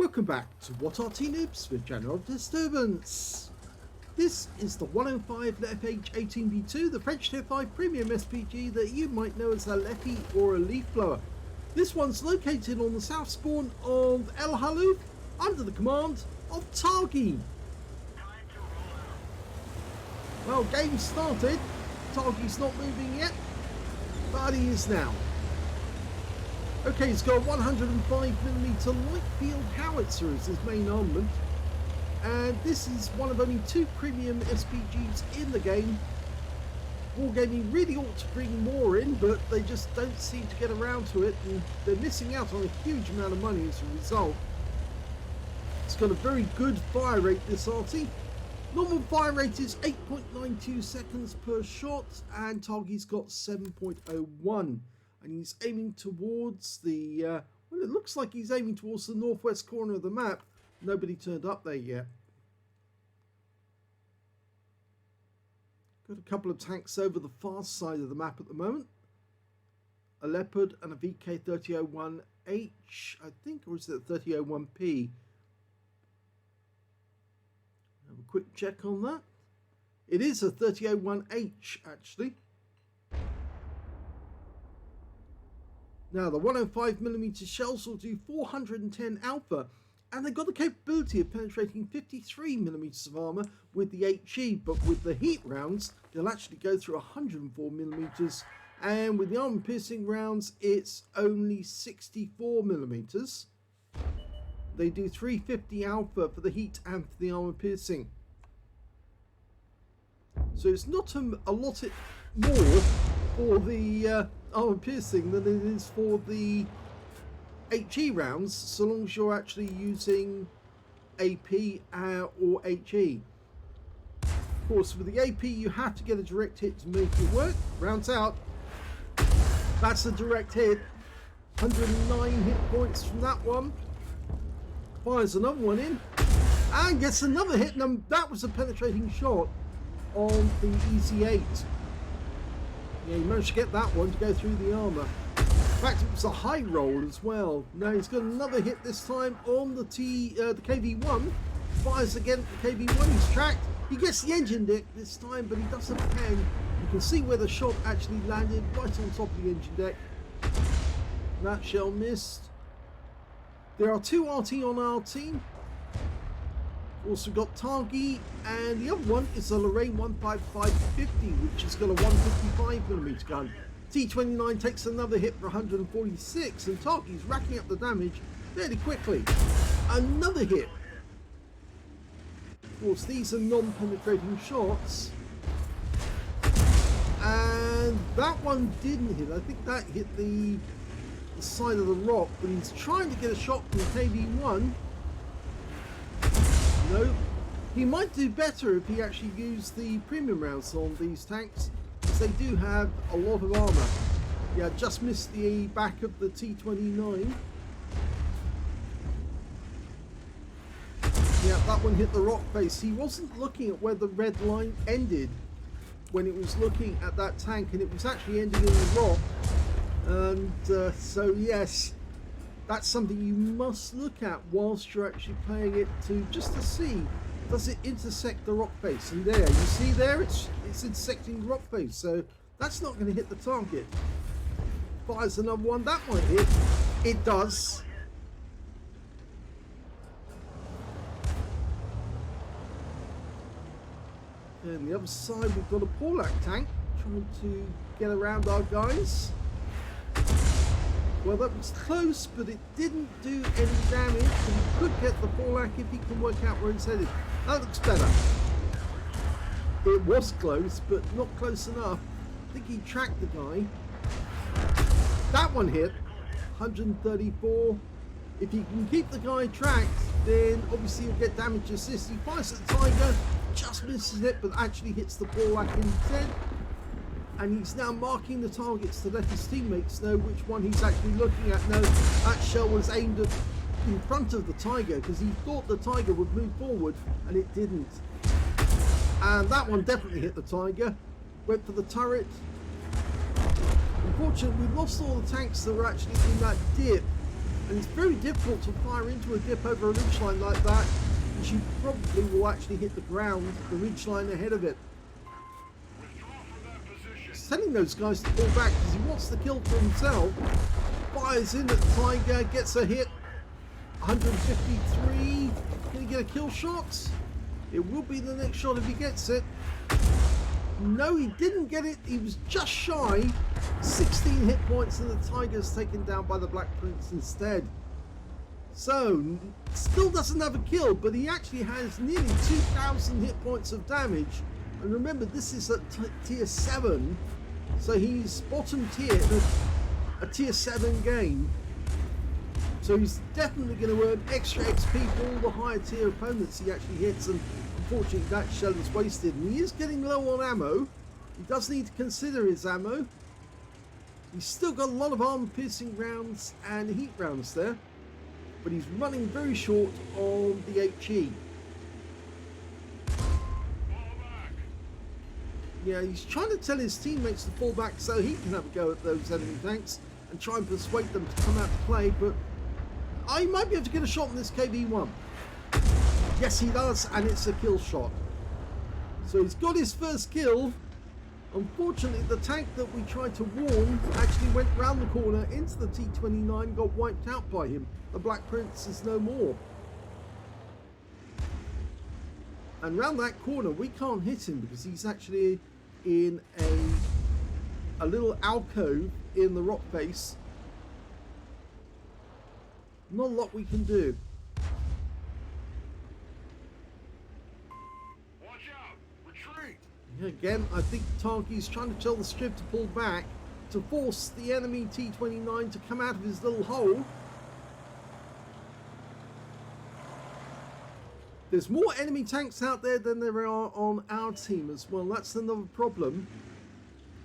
Welcome back to What Arty Noobs with General Disturbance. This is the 105 leFH18B2, the French Tier 5 premium SPG that you might know as a leFhy or a leaf blower. This one's located on the south spawn of Halluf under the command of Targy. Well, game started. Targy's not moving yet, but he is now. Okay, he's got a 105mm light field howitzer as his main armament, and this is one of only 2 premium SPGs in the game. Wargaming really ought to bring more in, but they just don't seem to get around to it, and they're missing out on a huge amount of money as a result. It's got a very good fire rate, this Arty. Normal fire rate is 8.92 seconds per shot, and Targy's got 7.01. And he's aiming towards the, well, it looks like he's aiming towards the northwest corner of the map. Nobody turned up there yet. Got a couple of tanks over the far side of the map at the moment. A Leopard and a VK3001H, I think, or is it 3001P? Have a quick check on that. It is a 3001H, actually. Now, the 105mm shells will do 410 alpha, and they've got the capability of penetrating 53mm of armour with the HE, but with the heat rounds, they'll actually go through 104mm, and with the armour-piercing rounds, it's only 64mm. They do 350 alpha for the heat and for the armour-piercing. So it's not a lot more for the armor piercing than it is for the HE rounds, so long as you're actually using AP or HE. Of course, with the AP you have to get a direct hit to make it work. Rounds out. That's a direct hit. 109 hit points from that one. Fires another one in and gets another hit, and that was a penetrating shot on the Easy 8. Yeah, he managed to get that one to go through the armour. In fact, it was a high roll as well. Now he's got another hit this time on the KV1. Fires again at the KV1. He's tracked. He gets the engine deck this time, but he doesn't pen. You can see where the shot actually landed, right on top of the engine deck. That shell missed. There are 2 Arty on our team. Also got Targy, and the other one is a Lorraine 15550, which has got a 155mm gun. T29 takes another hit for 146, and Targy's racking up the damage fairly quickly. Another hit. Of course, these are non-penetrating shots, and that one didn't hit. I think that hit the side of the rock, but he's trying to get a shot from the KV1. No, he might do better if he actually used the premium rounds on these tanks, because they do have a lot of armour. Yeah, just missed the back of the T29. Yeah, that one hit the rock face. He wasn't looking at where the red line ended when it was looking at that tank, and it was actually ending in the rock. And so yes, that's something you must look at whilst you're actually playing it, just to see, does it intersect the rock face? And there, you see there, it's intersecting the rock face, so that's not going to hit the target. Fires another one, that might hit. It does. And the other side, we've got a Porlac tank trying to get around our guys. Well, that was close, but it didn't do any damage, and he could get the Porlac if he can work out where he's headed. That looks better. It was close, but not close enough. I think he tracked the guy. That one hit, 134. If you can keep the guy tracked, then obviously you'll get damage assist. He fires at the Tiger, just misses it, but actually hits the Porlac instead. And he's now marking the targets to let his teammates know which one he's actually looking at. No, that shell was aimed at in front of the Tiger, because he thought the Tiger would move forward, and it didn't. And that one definitely hit the Tiger. Went for the turret. Unfortunately, we lost all the tanks that were actually in that dip. And it's very difficult to fire into a dip over a ridgeline like that, because you probably will actually hit the ground, the ridgeline ahead of it. He's telling those guys to pull back because he wants the kill for himself. Fires in at the Tiger, gets a hit. 153. Can he get a kill shot? It will be the next shot if he gets it. No, he didn't get it. He was just shy. 16 hit points, and the Tiger's taken down by the Black Prince instead. So, still doesn't have a kill, but he actually has nearly 2,000 hit points of damage. And remember, this is at tier 7, so he's bottom tier in a tier 7 game. So he's definitely going to earn extra XP for all the higher tier opponents he actually hits, and unfortunately that shell is wasted. And he is getting low on ammo. He does need to consider his ammo. He's still got a lot of armor-piercing rounds and heat rounds there, but he's running very short on the HE. Yeah, he's trying to tell his teammates to fall back so he can have a go at those enemy tanks and try and persuade them to come out to play, but I might be able to get a shot on this KV-1. Yes, he does, and it's a kill shot. So he's got his first kill. Unfortunately, the tank that we tried to warn actually went round the corner into the T-29, got wiped out by him. The Black Prince is no more. And round that corner, we can't hit him because he's actually in a little alcove in the rock face. Not a lot we can do. Watch out! Retreat! Again, I think Targy's trying to tell the strip to pull back to force the enemy T-29 to come out of his little hole. There's more enemy tanks out there than there are on our team as well. That's another problem.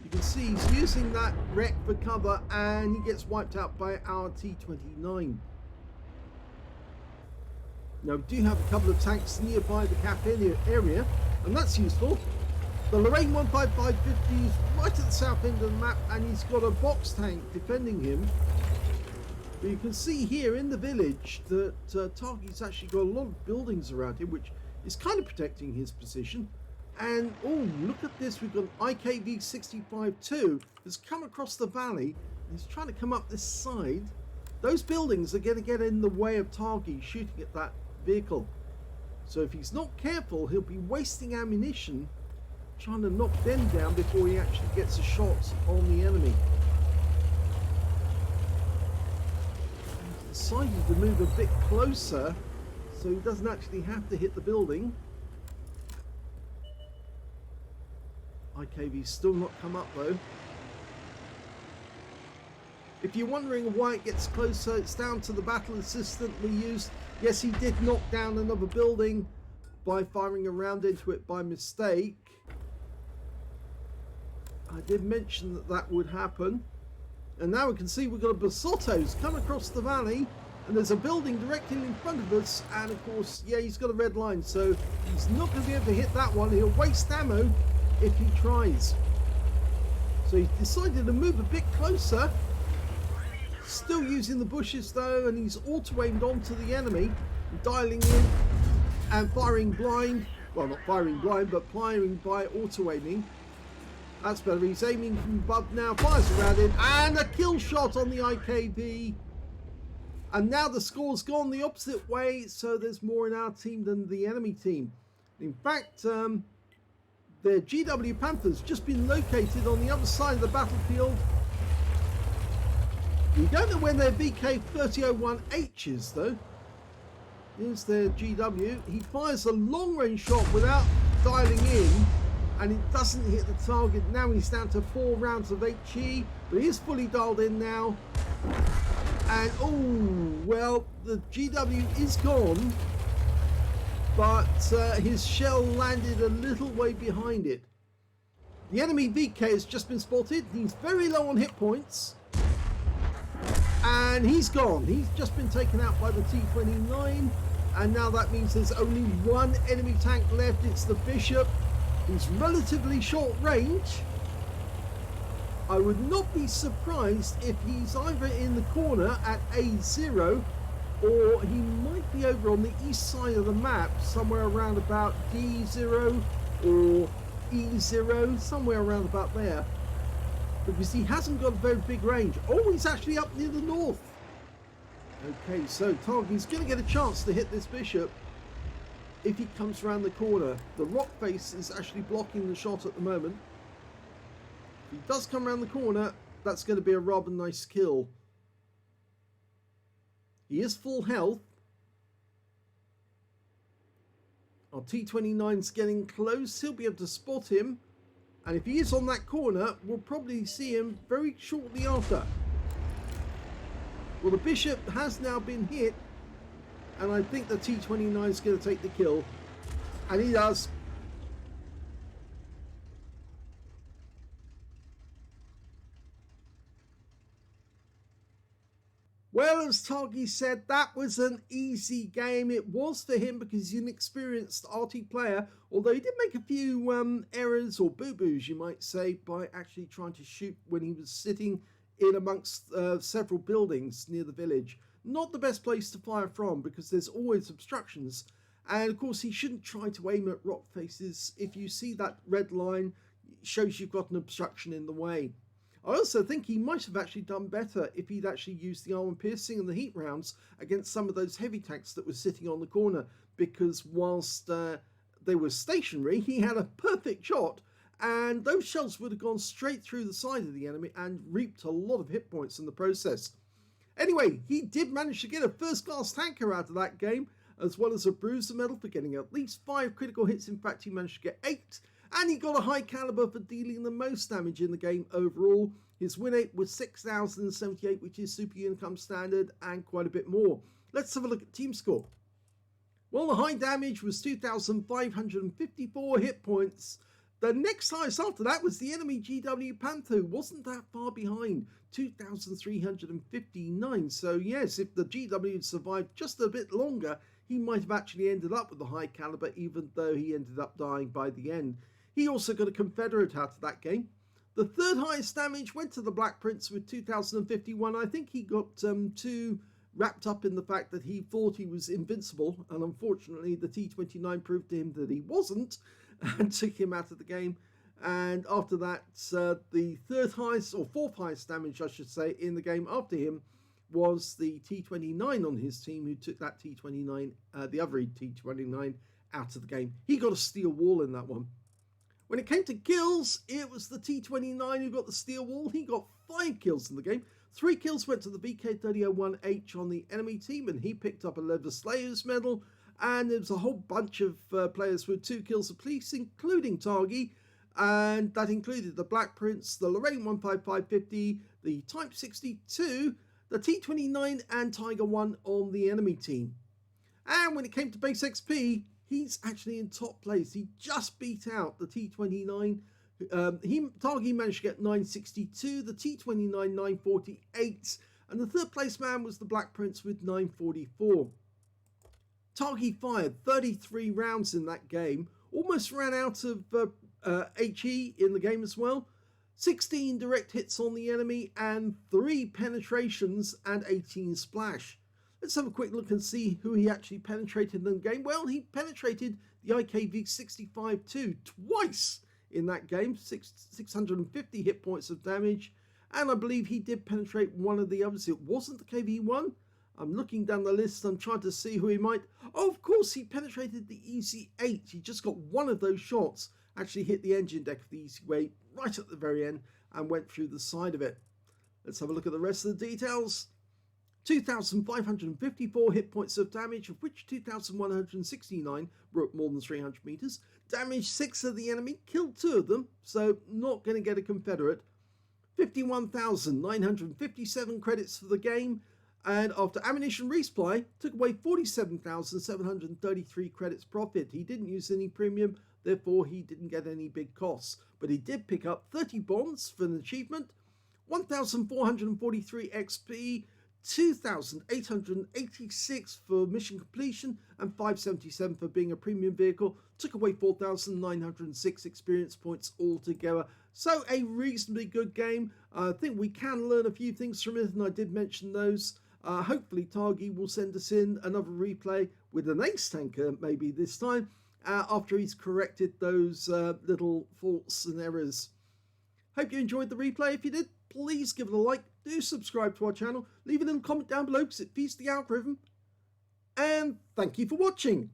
You can see he's using that wreck for cover and he gets wiped out by our T-29. Now, we do have a couple of tanks nearby the cap area, and that's useful. The Lorraine 15550 is right at the south end of the map, and he's got a box tank defending him. But you can see here in the village that Targy's actually got a lot of buildings around him, which is kind of protecting his position. And, oh, look at this. We've got an IKV-65-2 that's come across the valley. And he's trying to come up this side. Those buildings are going to get in the way of Targy shooting at that vehicle. So if he's not careful, he'll be wasting ammunition trying to knock them down before he actually gets a shot on the enemy. He's decided to move a bit closer so he doesn't actually have to hit the building. IKV's still not come up though. If you're wondering why it gets closer, it's down to the battle assistant we used. Yes, he did knock down another building by firing a round into it by mistake. I did mention that that would happen. And now we can see we've got a Basotto's come across the valley, and there's a building directly in front of us, and of course, yeah, he's got a red line, so he's not going to be able to hit that one. He'll waste ammo if he tries. So he's decided to move a bit closer. Still using the bushes though, and he's auto-aimed onto the enemy, dialing in and firing blind. Well, not firing blind, but firing by auto-aiming. That's better. He's aiming from above now, fires around it, and a kill shot on the IKV. And now the score's gone the opposite way, so there's more in our team than the enemy team. In fact, the GW Panther's just been located on the other side of the battlefield. We don't know when their VK3001H is though. Here's their GW. He fires a long range shot without dialing in, and it doesn't hit the target. Now he's down to 4 rounds of HE, but he is fully dialed in now. And oh, well, the GW is gone, but his shell landed a little way behind it. The enemy VK has just been spotted. He's very low on hit points. And he's gone. He's just been taken out by the T-29. And now that means there's only one enemy tank left. It's the Bishop. He's relatively short range. I would not be surprised if he's either in the corner at A0 or he might be over on the east side of the map, somewhere around about D0 or E0, somewhere around about there. Because he hasn't got a very big range. Oh, he's actually up near the north. Okay, so targy's going to get a chance to hit this bishop if he comes around the corner. The rock face is actually blocking the shot at the moment. If he does come around the corner, that's going to be a rather nice kill. He is full health. Our T29's getting close. He'll be able to spot him. And if he is on that corner, we'll probably see him very shortly after. Well, the bishop has now been hit, and I think the T29 is going to take the kill, and he does. Well, as targy said, that was an easy game. It was for him because he's an experienced Arty player, although he did make a few errors or boo-boos, you might say, by actually trying to shoot when he was sitting in amongst several buildings near the village. Not the best place to fire from because there's always obstructions. And of course, he shouldn't try to aim at rock faces. If you see that red line, it shows you've got an obstruction in the way. I also think he might have actually done better if he'd actually used the armor piercing and the heat rounds against some of those heavy tanks that were sitting on the corner, because whilst they were stationary, he had a perfect shot, and those shells would have gone straight through the side of the enemy and reaped a lot of hit points in the process. Anyway, he did manage to get a first-class tanker out of that game, as well as a bruiser medal for getting at least 5 critical hits. In fact, he managed to get 8. And he got a high caliber for dealing the most damage in the game overall. His win rate was 6,078, which is super income standard, and quite a bit more. Let's have a look at team score. Well, the high damage was 2,554 hit points. The next highest after that was the enemy GW Panther, who wasn't that far behind, 2,359. So yes, if the GW had survived just a bit longer, he might have actually ended up with the high caliber, even though he ended up dying by the end. He also got a Confederate out of that game. The third highest damage went to the Black Prince with 2,051. I think he got too wrapped up in the fact that he thought he was invincible, and unfortunately the T29 proved to him that he wasn't and took him out of the game. And after that, the third highest, or fourth highest damage I should say, in the game after him was the T29 on his team, who took that T29, the other T29, out of the game. He got a steel wall in that one. When it came to kills, it was the T29 who got the steel wall. He got 5 kills in the game. 3 kills went to the VK3001H on the enemy team, and he picked up a Leather Slayer's medal. And there was a whole bunch of players with 2 kills apiece, including targy, and that included the Black Prince, the Lorraine 15550, the Type 62, the T29, and Tiger 1 on the enemy team. And when it came to base XP, he's actually in top place. He just beat out the T29. Targy managed to get 962, the T29 948, and the third place man was the Black Prince with 944. Targy fired 33 rounds in that game, almost ran out of HE in the game as well. 16 direct hits on the enemy and 3 penetrations and 18 splash. Let's have a quick look and see who he actually penetrated in the game. Well, he penetrated the IKV-65-2 twice in that game, 650 hit points of damage, and I believe he did penetrate one of the others. It wasn't the KV-1. I'm looking down the list, I'm trying to see who he might... Oh, of course, he penetrated the EZ-8. He just got one of those shots, actually hit the engine deck of the EZ-8 right at the very end and went through the side of it. Let's have a look at the rest of the details. 2,554 hit points of damage, of which 2,169 were at more than 300 meters. Damaged 6 of the enemy, killed 2 of them, so not going to get a Confederate. 51,957 credits for the game, and after ammunition resupply, took away 47,733 credits profit. He didn't use any premium, therefore he didn't get any big costs, but he did pick up 30 bonds for an achievement, 1,443 XP, 2,886 for mission completion and 577 for being a premium vehicle. Took away 4,906 experience points altogether. So a reasonably good game. I think we can learn a few things from it, and I did mention those. Hopefully Targy will send us in another replay with an ace tanker maybe this time, after he's corrected those little faults and errors. Hope you enjoyed the replay. If you did, please give it a like. Do subscribe to our channel. Leave a little comment down below because it feeds the algorithm. And thank you for watching.